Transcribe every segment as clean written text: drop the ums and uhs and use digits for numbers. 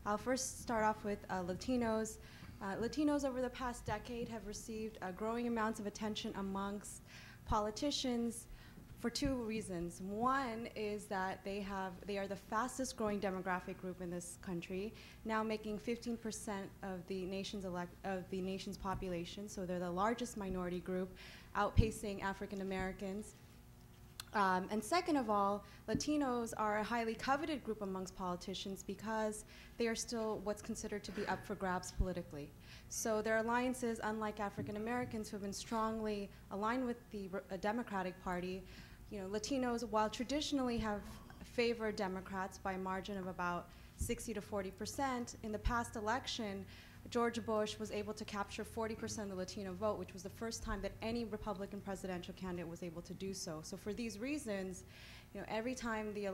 I'll first start off with Latinos. Latinos over the past decade have received growing amounts of attention amongst politicians for two reasons. One is that they are the fastest growing demographic group in this country, now making 15% of the nation's population. So they're the largest minority group, outpacing African Americans. And second of all, Latinos are a highly coveted group amongst politicians because they are still what's considered to be up for grabs politically. So their alliances, unlike African Americans who have been strongly aligned with the Democratic Party, Latinos, while traditionally have favored Democrats by a margin of about 60 to 40%, in the past election, George Bush was able to capture 40% of the Latino vote, which was the first time that any Republican presidential candidate was able to do so. So for these reasons, every time the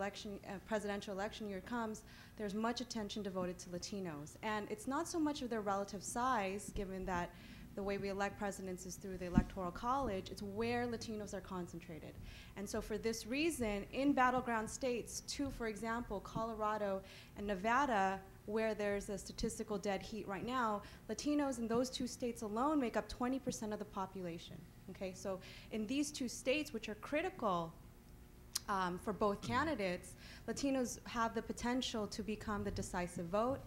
presidential election year comes, there's much attention devoted to Latinos. And it's not so much of their relative size, given that the way we elect presidents is through the Electoral College, it's where Latinos are concentrated. And so for this reason, in battleground states, for example, Colorado and Nevada, where there's a statistical dead heat right now, Latinos in those two states alone make up 20% of the population. Okay, so in these two states, which are critical for both candidates, Latinos have the potential to become the decisive vote.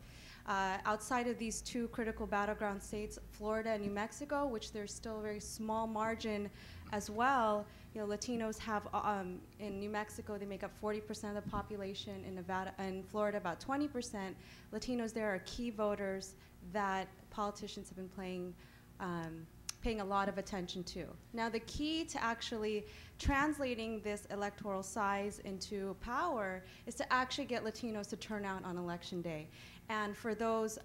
Outside of these two critical battleground states, Florida and New Mexico, which there's still a very small margin as well, Latinos have, in New Mexico, they make up 40% of the population. In Nevada and Florida, about 20%. Latinos there are key voters that politicians have been paying a lot of attention to. Now, the key to actually translating this electoral size into power is to actually get Latinos to turn out on election day. And for those,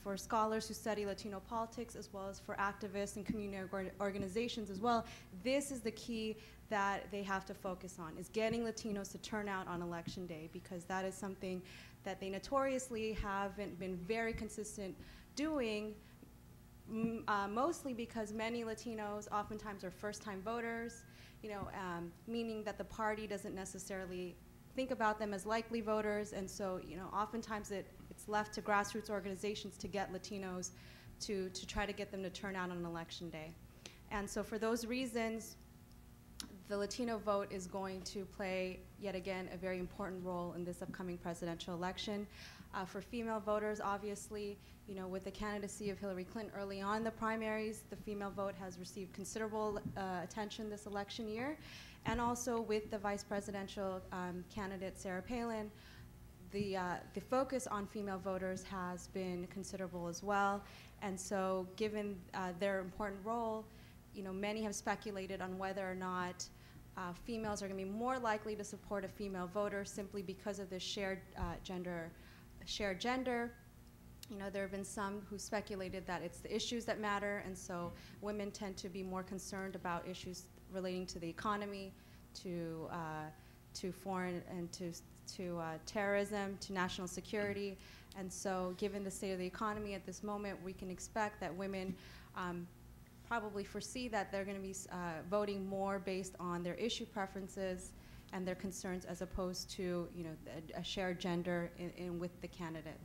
for scholars who study Latino politics, as well as for activists and community organizations as well, this is the key that they have to focus on, is getting Latinos to turn out on election day, because that is something that they notoriously haven't been very consistent doing, mostly because many Latinos oftentimes are first-time voters, meaning that the party doesn't necessarily think about them as likely voters, and so oftentimes it's left to grassroots organizations to get Latinos to try to get them to turn out on election day. And so for those reasons, the Latino vote is going to play, yet again, a very important role in this upcoming presidential election. For female voters, obviously, with the candidacy of Hillary Clinton early on in the primaries, the female vote has received considerable attention this election year. And also with the vice presidential candidate, Sarah Palin, the focus on female voters has been considerable as well. And so given their important role, many have speculated on whether or not females are going to be more likely to support a female voter simply because of the shared gender. There have been some who speculated that it's the issues that matter, and so women tend to be more concerned about issues relating to the economy, to foreign and to terrorism, to national security. And so given the state of the economy at this moment, we can expect that women probably foresee that they're going to be voting more based on their issue preferences and their concerns, as opposed to a shared gender with the candidate.